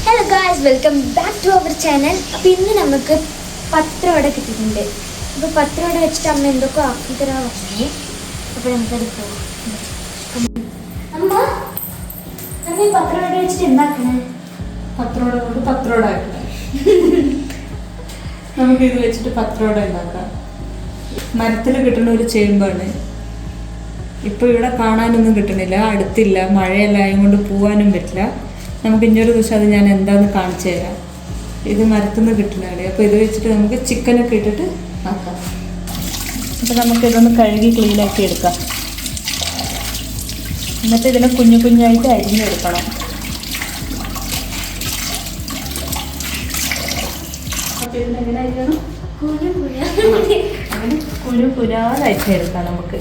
Hello guys, welcome back to our channel. അപ്പോൾ ഇന്ന് നമുക്ക് പത്രം ഇവിടെ കിട്ടിയിട്ടുണ്ട്. അപ്പോൾ പത്രം ഇവിടെ വെച്ചിട്ട് അമ്മ എന്തൊക്കെ ആക്കി തരാൻ പറഞ്ഞു. അപ്പോൾ നമുക്കത് പോകാം. അമ്മ അമ്മ ഈ പത്രം ഇവിടെ വെച്ചിട്ട് എന്താക്കണേ? പത്രോടെ കൊണ്ട് പത്രോടാക്കണം. നമുക്കിത് വെച്ചിട്ട് പത്രോടെ ഉണ്ടാക്കാം. മരത്തിൽ കിട്ടുന്ന ഒരു ചേമ്പാണ്. ഇപ്പോൾ ഇവിടെ കാണാനൊന്നും കിട്ടണില്ല, അടുത്തില്ല, മഴയെല്ലാം ആയതുകൊണ്ട് പോകാനും പറ്റില്ല. നമുക്ക് ഇന്നൊരു ദിവസം അത് ഞാൻ എന്താണെന്ന് കാണിച്ചു തരാം. ഇത് മരത്തിൽ നിന്ന് കിട്ടുന്നതാണ്. അപ്പോൾ ഇത് വെച്ചിട്ട് നമുക്ക് ചിക്കനൊക്കെ ഇട്ടിട്ട് ആക്കാം. അപ്പോൾ നമുക്കിതൊന്ന് കഴുകി ക്ലീനാക്കി എടുക്കാം. എന്നിട്ട് ഇതിനെ കുഞ്ഞു കുഞ്ഞായിട്ട് അരിഞ്ഞെടുക്കണം. അപ്പോൾ ഇതിനെങ്ങനെ അരിയണം? അങ്ങനെ കുരുകുരാന്ന് അരിഞ്ഞെടുക്കാം. നമുക്ക്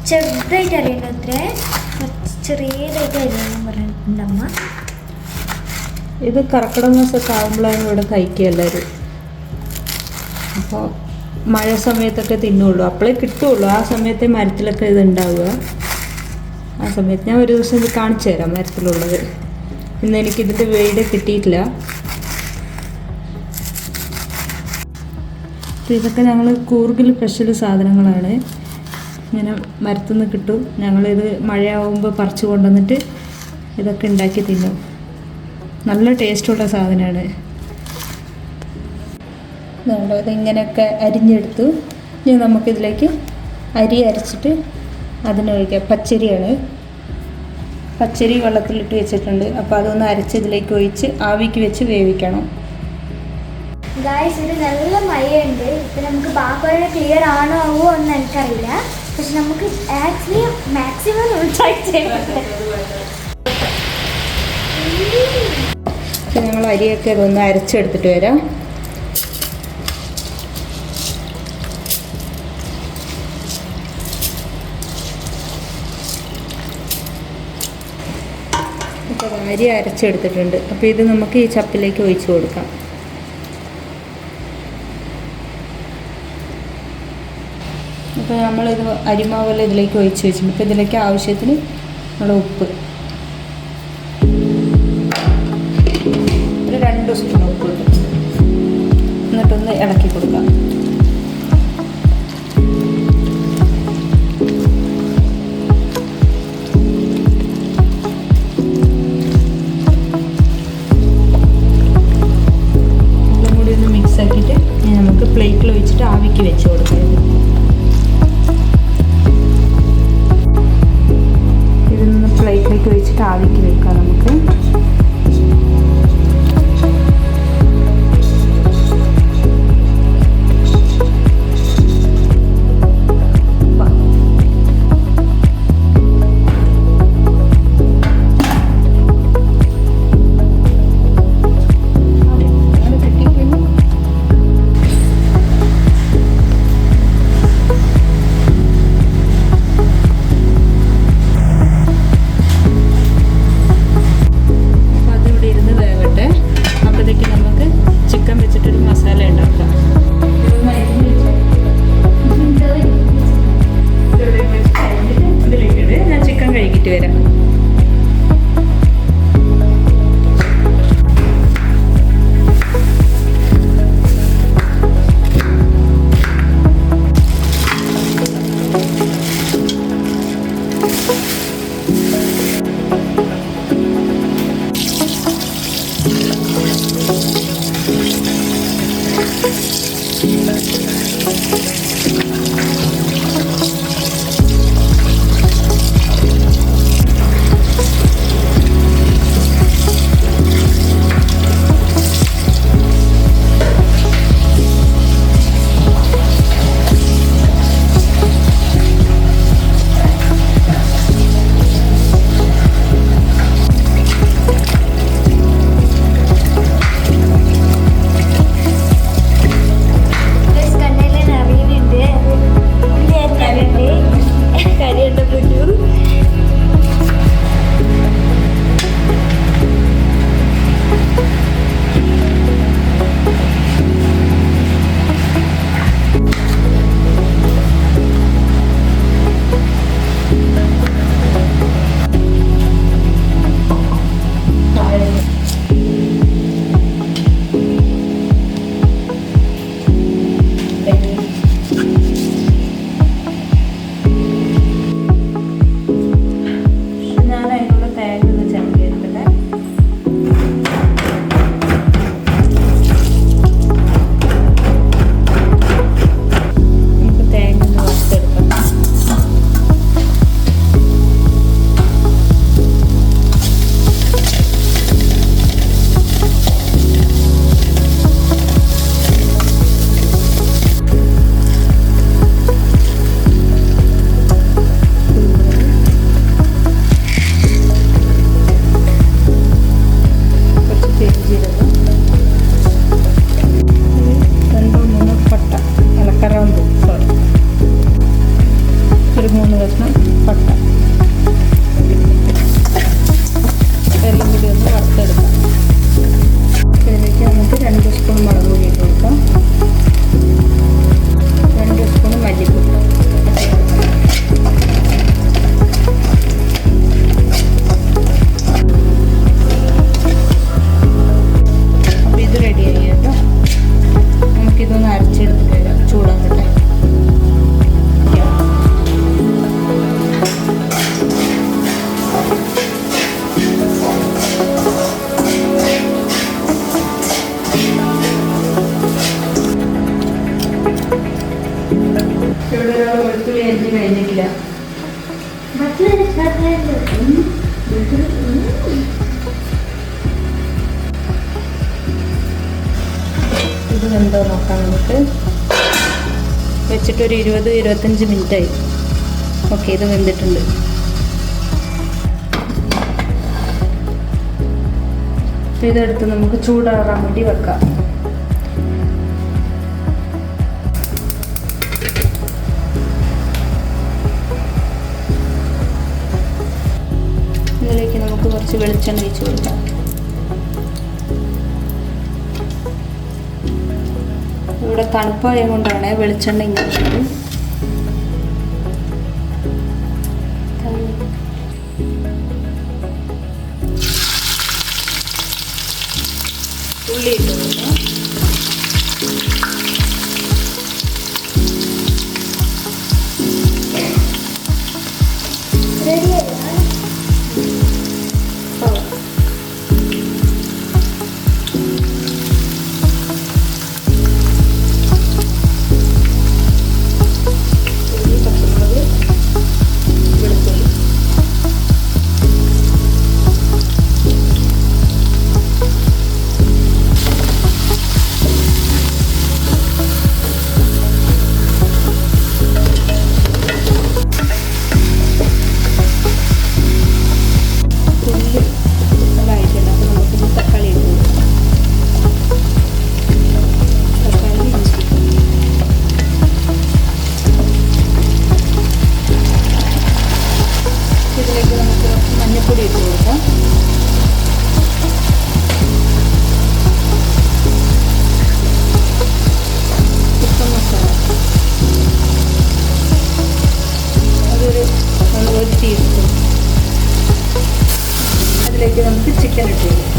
ചെറുതായിട്ട് അറിയണ്ട, അത്ര ചെറിയതായിട്ട് അറിയാൻ പറഞ്ഞിട്ടുണ്ട് അമ്മ. ഇത് കർക്കിടക മാസമൊക്കെ ആകുമ്പോഴാണ് ഇവിടെ കഴിക്കുക എല്ലാവരും. അപ്പോൾ മഴ സമയത്തൊക്കെ തിന്നുള്ളൂ, അപ്പോഴേ കിട്ടുള്ളൂ. ആ സമയത്തെ മരത്തിലൊക്കെ ഇത് ഉണ്ടാവുക. ആ സമയത്ത് ഞാൻ ഒരു ദിവസം ഇത് കാണിച്ചു തരാം മരത്തിലുള്ളത്. ഇന്ന് എനിക്കിതിൻ്റെ വീട് കിട്ടിയിട്ടില്ല. അപ്പോൾ ഇതൊക്കെ ഞങ്ങൾ കൂർഗിൽ സ്പെഷ്യൽ സാധനങ്ങളാണ്. ഇങ്ങനെ മരത്തു നിന്ന് കിട്ടും. ഞങ്ങളിത് മഴയാവുമ്പോൾ പറിച്ചു കൊണ്ടുവന്നിട്ട് ഇതൊക്കെ ഉണ്ടാക്കി തിന്നും. നല്ല ടേസ്റ്റുള്ള സാധനമാണ്. ഇതിങ്ങനെയൊക്കെ അരിഞ്ഞെടുത്തു. ഇനി നമുക്കിതിലേക്ക് അരി അരച്ചിട്ട് അതിനൊഴിക്കാം. പച്ചരിയാണ്, പച്ചരി വെള്ളത്തിലിട്ട് വെച്ചിട്ടുണ്ട്. അപ്പോൾ അതൊന്ന് അരച്ച് ഇതിലേക്ക് ഒഴിച്ച് ആവിക്ക് വെച്ച് വേവിക്കണം. ഗായ്സ്, ഇത് നല്ല മഴയുണ്ട്. ഇപ്പം നമുക്ക് ബാക്കി ക്ലിയർ ആണോ ആവോ എന്ന് എനിക്കറിയില്ല. പക്ഷെ നമുക്ക് മാക്സിമം ട്രൈ ചെയ്യാം. ഞങ്ങൾ അരിയൊക്കെ ഇതൊന്ന് അരച്ചെടുത്തിട്ട് വരാം. ഇപ്പോൾ അരി അരച്ചെടുത്തിട്ടുണ്ട്. അപ്പോൾ ഇത് നമുക്ക് ഈ ചപ്പിലേക്ക് ഒഴിച്ചു കൊടുക്കാം. അപ്പോൾ നമ്മളിത് അരിമാവെല്ലാം ഇതിലേക്ക് ഒഴിച്ച് വെച്ചിട്ടുണ്ട്. ഇപ്പോൾ ഇതിലേക്ക് ആവശ്യത്തിന് ഉള്ള ഉപ്പ്, ഒരു 2 സ്പൂൺ ഉപ്പ് ഇട്ടു. എന്നിട്ടൊന്ന് ഇളക്കി കൊടുക്കാം. എല്ലാം കൂടി ഒന്ന് മിക്സ് ആക്കിയിട്ട് നമുക്ക് പ്ലേറ്റിൽ ഒഴിച്ചിട്ട് ആവിക്ക് വെച്ച് കൊടുക്കാം. പ്ലേറ്റിലേക്ക് ഒഴിച്ചിട്ട് ആവിക്ക് വെക്കാം നമുക്ക്. വെന്തോ നോക്കാം നമുക്ക്. വെച്ചിട്ടൊരു 20-25 മിനിറ്റായി. ഓക്കെ, ഇത് വെന്തിട്ടുണ്ട്. ഇതെടുത്ത് നമുക്ക് ചൂടാറാൻ വേണ്ടി വെക്കാം. ഇതിലേക്ക് നമുക്ക് കുറച്ച് വെളിച്ചെണ്ണ ഒഴിച്ച് കൊടുക്കാം. ഇവിടെ തണുപ്പായ കൊണ്ടാണ് വെളിച്ചെണ്ണ ഇങ്ങനെ. ഉള്ളി ഇട്ട് കൊടുക്കാം. മഞ്ഞൾപ്പൊടി ഇട്ട് കൊടുക്കാം. ചിക്കൻ മസാല അതൊരു 1 ടീസ്പൂൺ. അതിലേക്ക് നമുക്ക് ചിക്കൻ ഇട്ട് കൊടുക്കാം.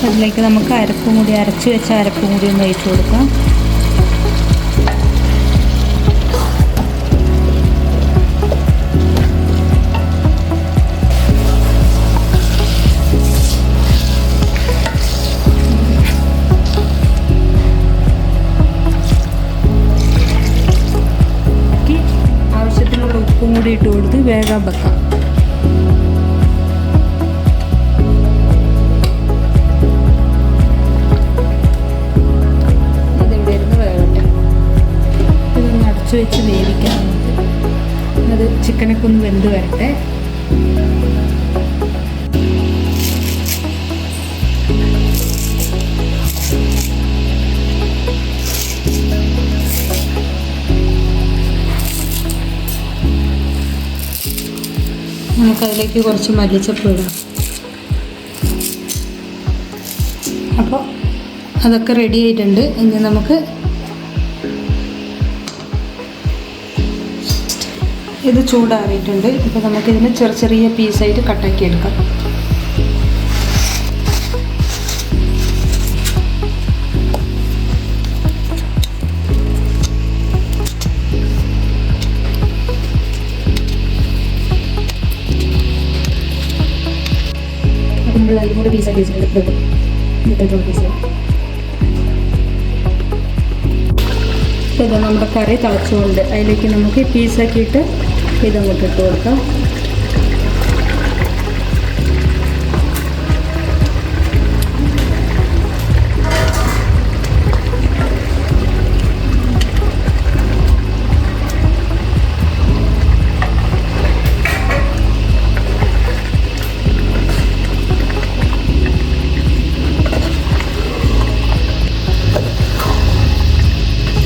അതിലേക്ക് നമുക്ക് അരച്ച് വെച്ച അരപ്പും കൂടി ഒന്ന് ഒഴിച്ച് കൊടുക്കാം. ആവശ്യത്തിനുള്ള ഉപ്പും കൂടി ഇട്ട് കൊടുത്ത് വേഗം വെക്കാം. വെച്ച് വേവിക്കാം. അത് ചിക്കനൊക്കെ ഒന്ന് വെന്ത് വരട്ടെ. നമുക്കതിലേക്ക് കുറച്ച് മല്ലിച്ചപ്പ് ഇടാം. അപ്പോൾ അതൊക്കെ റെഡി ആയിട്ടുണ്ട്. ഇനി നമുക്ക് ഇത് ചൂടാറിയിട്ടുണ്ട്. ഇപ്പോൾ നമുക്കിതിന് ചെറിയ പീസായിട്ട് കട്ടാക്കി എടുക്കാം. അതിലൂടെ പീസാക്കി വെച്ചിട്ടുണ്ട്. ഇത് നമ്മുടെ കറി തിളച്ചുകൊണ്ട് അതിലേക്ക് നമുക്ക് പീസാക്കിയിട്ട് ഇതങ്ങോട്ട് ഇട്ട് കൊടുക്കാം.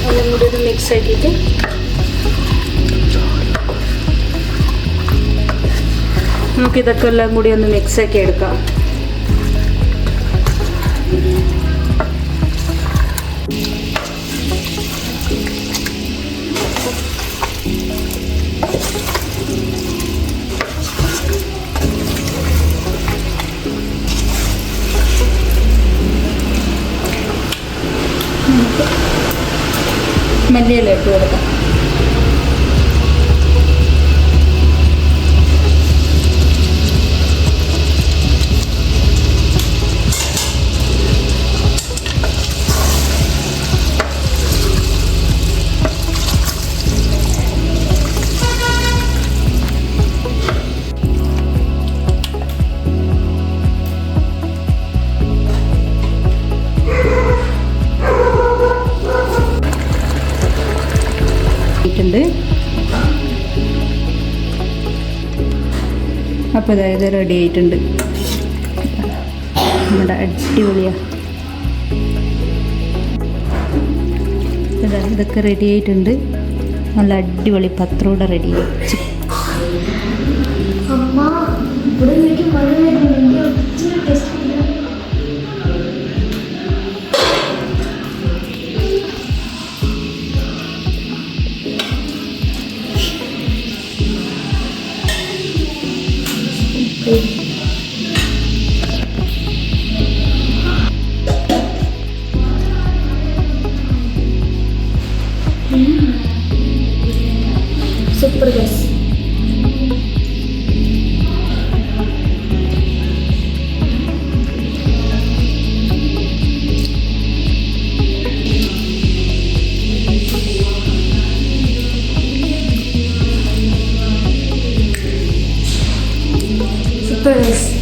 അതും കൂടി ഒരു മിക്സ് ആക്കിയിട്ട് നമുക്കിതൊക്കെ എല്ലാം കൂടി ഒന്ന് മിക്സാക്കി എടുക്കാം. മല്ലിയില ഇട്ട് കൊടുക്കാം. അപ്പോൾ ഇതായത് റെഡി ആയിട്ടുണ്ട്. നമ്മുടെ അടിപൊളിയാണ്. ഇതൊക്കെ റെഡി ആയിട്ടുണ്ട്. നല്ല അടിപൊളി പത്രോട റെഡിയായി. അമ്മ ഇവിടെ എനിക്ക് മഴ വരുന്നുണ്ട്. Taste super guess. Super guess.